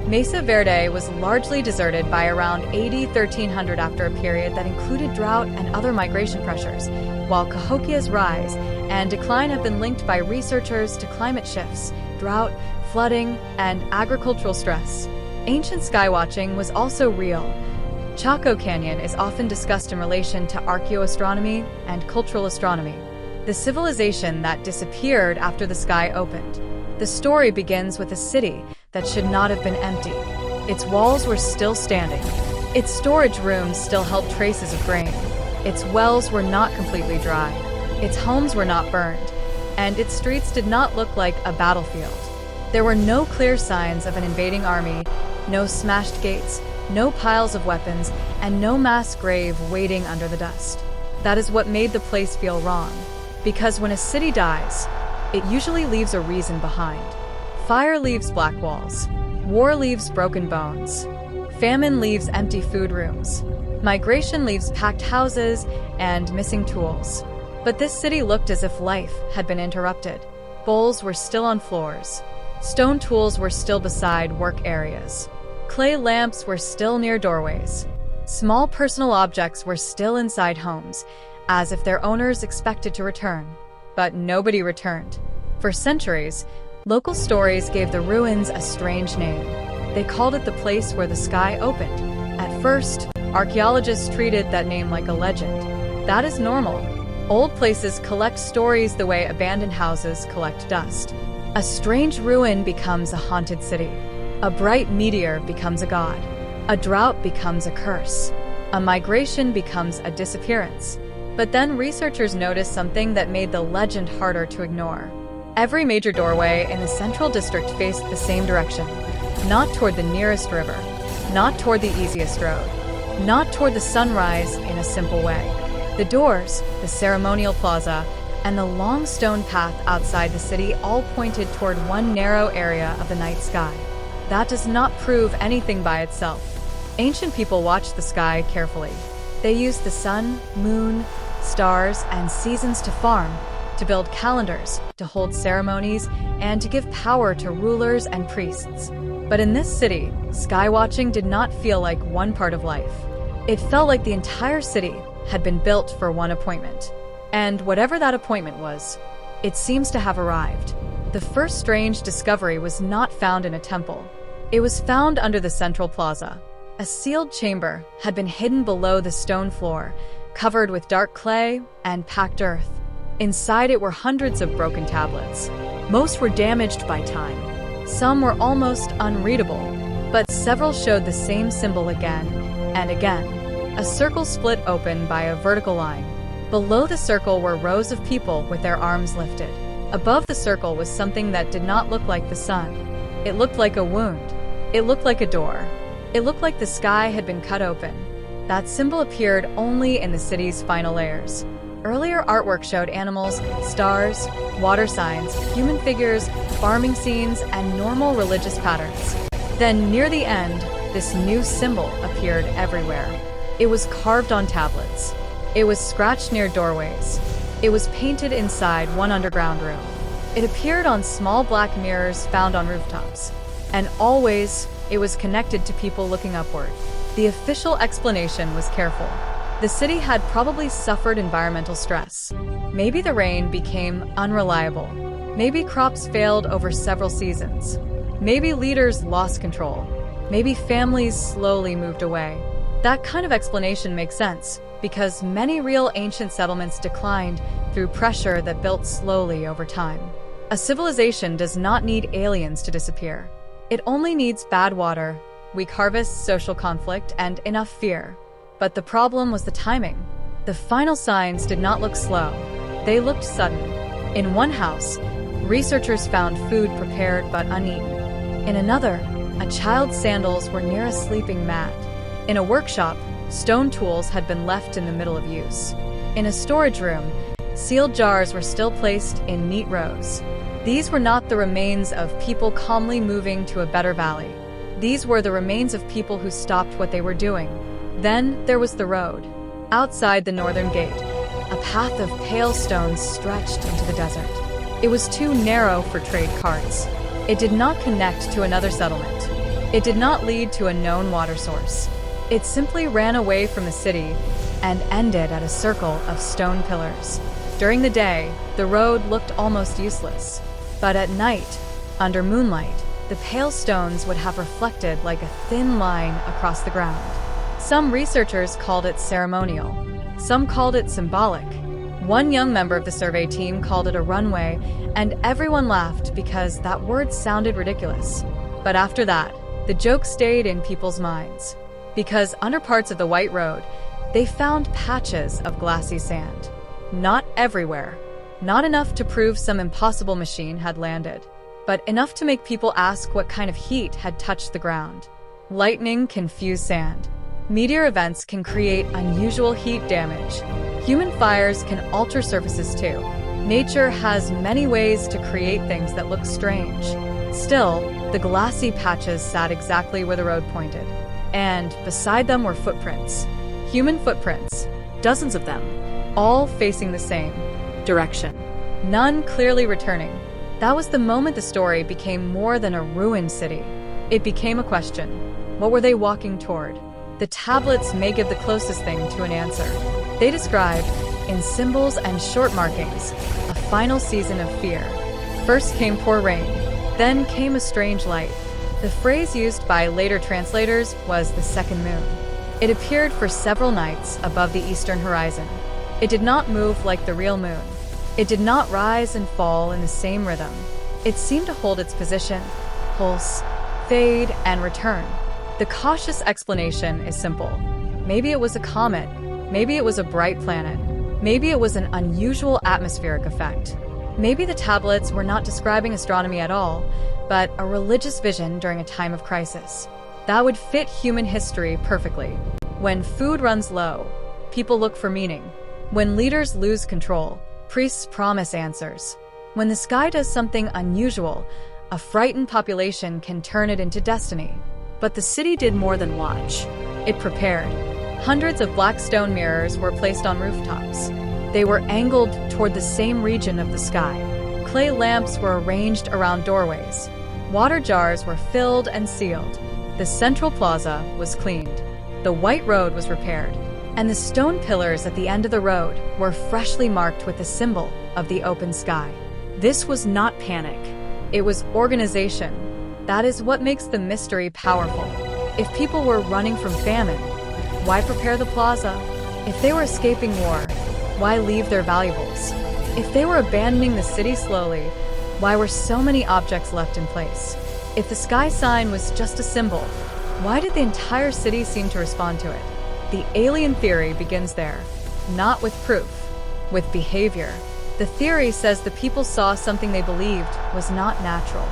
Mesa Verde was largely deserted by around AD 1300 after a period that included drought and other migration pressures, while Cahokia's rise and decline have been linked by researchers to climate shifts, drought, flooding, and agricultural stress. Ancient skywatching was also real. Chaco Canyon is often discussed in relation to archaeoastronomy and cultural astronomy, the civilization that disappeared after the sky opened. The story begins with a city that should not have been empty. Its walls were still standing. Its storage rooms still held traces of grain. Its wells were not completely dry. Its homes were not burned. And its streets did not look like a battlefield. There were no clear signs of an invading army, no smashed gates, no piles of weapons, and no mass grave waiting under the dust. That is what made the place feel wrong. Because when a city dies, it usually leaves a reason behind. Fire leaves black walls. War leaves broken bones. Famine leaves empty food rooms. Migration leaves packed houses and missing tools. But this city looked as if life had been interrupted. Bowls were still on floors. Stone tools were still beside work areas. Clay lamps were still near doorways. Small personal objects were still inside homes, as if their owners expected to return. But nobody returned. For centuries, local stories gave the ruins a strange name. They called it the place where the sky opened. At first, archaeologists treated that name like a legend. That is normal. Old places collect stories the way abandoned houses collect dust. A strange ruin becomes a haunted city. A bright meteor becomes a god. A drought becomes a curse. A migration becomes a disappearance. But then researchers noticed something that made the legend harder to ignore. Every major doorway in the central district faced the same direction. Not toward the nearest river. Not toward the easiest road. Not toward the sunrise in a simple way. The doors, the ceremonial plaza, and the long stone path outside the city all pointed toward one narrow area of the night sky. That does not prove anything by itself. Ancient people watched the sky carefully. They used the sun, moon, stars, and seasons to farm, to build calendars, to hold ceremonies, and to give power to rulers and priests. But in this city, skywatching did not feel like one part of life. It felt like the entire city had been built for one appointment. And whatever that appointment was, it seems to have arrived. The first strange discovery was not found in a temple. It was found under the central plaza. A sealed chamber had been hidden below the stone floor, covered with dark clay and packed earth. Inside it were hundreds of broken tablets. Most were damaged by time. Some were almost unreadable, but several showed the same symbol again and again. A circle split open by a vertical line. Below the circle were rows of people with their arms lifted. Above the circle was something that did not look like the sun. It looked like a wound. It looked like a door. It looked like the sky had been cut open. That symbol appeared only in the city's final layers. Earlier artwork showed animals, stars, water signs, human figures, farming scenes, and normal religious patterns. Then, near the end, this new symbol appeared everywhere. It was carved on tablets. It was scratched near doorways. It was painted inside one underground room. It appeared on small black mirrors found on rooftops. And always, it was connected to people looking upward. The official explanation was careful. The city had probably suffered environmental stress. Maybe the rain became unreliable. Maybe crops failed over several seasons. Maybe leaders lost control. Maybe families slowly moved away. That kind of explanation makes sense, because many real ancient settlements declined through pressure that built slowly over time. A civilization does not need aliens to disappear. It only needs bad water, weak harvests, social conflict, and enough fear. But the problem was the timing. The final signs did not look slow. They looked sudden. In one house, researchers found food prepared but uneaten. In another, a child's sandals were near a sleeping mat. In a workshop, stone tools had been left in the middle of use. In a storage room, sealed jars were still placed in neat rows. These were not the remains of people calmly moving to a better valley. These were the remains of people who stopped what they were doing. Then there was the road. Outside the northern gate, a path of pale stones stretched into the desert. It was too narrow for trade carts. It did not connect to another settlement. It did not lead to a known water source. It simply ran away from the city and ended at a circle of stone pillars. During the day, the road looked almost useless. But at night, under moonlight, the pale stones would have reflected like a thin line across the ground. Some researchers called it ceremonial. Some called it symbolic. One young member of the survey team called it a runway, and everyone laughed because that word sounded ridiculous. But after that, the joke stayed in people's minds. Because under parts of the White Road, they found patches of glassy sand. Not everywhere. Not enough to prove some impossible machine had landed, but enough to make people ask what kind of heat had touched the ground. Lightning can fuse sand. Meteor events can create unusual heat damage. Human fires can alter surfaces too. Nature has many ways to create things that look strange. Still, the glassy patches sat exactly where the road pointed. And beside them were footprints. Human footprints. Dozens of them. All facing the same direction. None clearly returning. That was the moment the story became more than a ruined city. It became a question. What were they walking toward? The tablets may give the closest thing to an answer. They described, in symbols and short markings, a final season of fear. First came poor rain, then came a strange light. The phrase used by later translators was the second moon. It appeared for several nights above the eastern horizon. It did not move like the real moon. It did not rise and fall in the same rhythm. It seemed to hold its position, pulse, fade, and return. The cautious explanation is simple. Maybe it was a comet. Maybe it was a bright planet. Maybe it was an unusual atmospheric effect. Maybe the tablets were not describing astronomy at all, but a religious vision during a time of crisis. That would fit human history perfectly. When food runs low, people look for meaning. When leaders lose control, priests promise answers. When the sky does something unusual, a frightened population can turn it into destiny. But the city did more than watch. It prepared. Hundreds of black stone mirrors were placed on rooftops. They were angled toward the same region of the sky. Clay lamps were arranged around doorways. Water jars were filled and sealed. The central plaza was cleaned. The White Road was repaired. And the stone pillars at the end of the road were freshly marked with the symbol of the open sky. This was not panic. It was organization. That is what makes the mystery powerful. If people were running from famine, why prepare the plaza? If they were escaping war, why leave their valuables? If they were abandoning the city slowly, why were so many objects left in place? If the sky sign was just a symbol, why did the entire city seem to respond to it? The alien theory begins there, not with proof, with behavior. The theory says the people saw something they believed was not natural.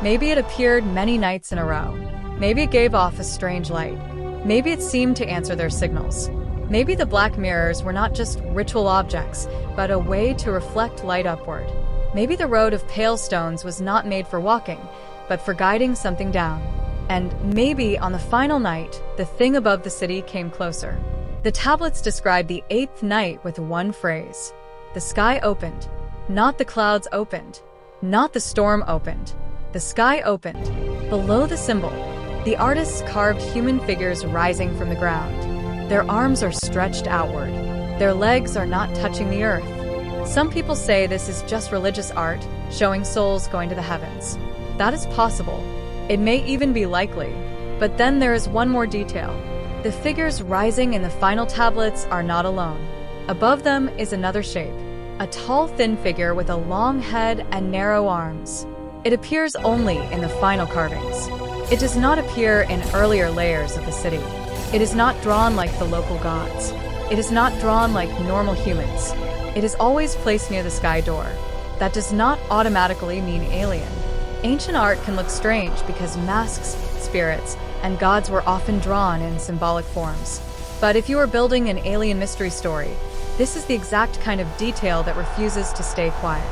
Maybe it appeared many nights in a row. Maybe it gave off a strange light. Maybe it seemed to answer their signals. Maybe the black mirrors were not just ritual objects, but a way to reflect light upward. Maybe the road of pale stones was not made for walking, but for guiding something down. And maybe on the final night, the thing above the city came closer. The tablets describe the 8th night with one phrase. The sky opened. Not the clouds opened. Not the storm opened. The sky opened. Below the symbol, the artists carved human figures rising from the ground. Their arms are stretched outward. Their legs are not touching the earth. Some people say this is just religious art, showing souls going to the heavens. That is possible. It may even be likely. But then there is one more detail. The figures rising in the final tablets are not alone. Above them is another shape, a tall, thin figure with a long head and narrow arms. It appears only in the final carvings. It does not appear in earlier layers of the city. It is not drawn like the local gods. It is not drawn like normal humans. It is always placed near the sky door. That does not automatically mean alien. Ancient art can look strange because masks, spirits, and gods were often drawn in symbolic forms. But if you are building an alien mystery story, this is the exact kind of detail that refuses to stay quiet.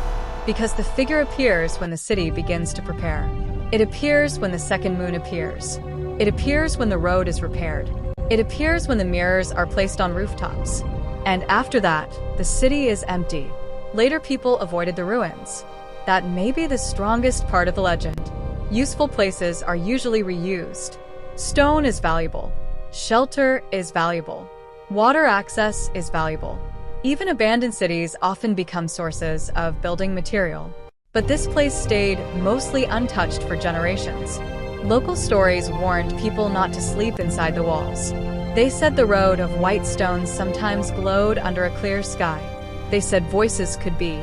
Because the figure appears when the city begins to prepare. It appears when the second moon appears. It appears when the road is repaired. It appears when the mirrors are placed on rooftops. And after that, the city is empty. Later people avoided the ruins. That may be the strongest part of the legend. Useful places are usually reused. Stone is valuable. Shelter is valuable. Water access is valuable. Even abandoned cities often become sources of building material. But this place stayed mostly untouched for generations. Local stories warned people not to sleep inside the walls. They said the road of white stones sometimes glowed under a clear sky. They said voices could be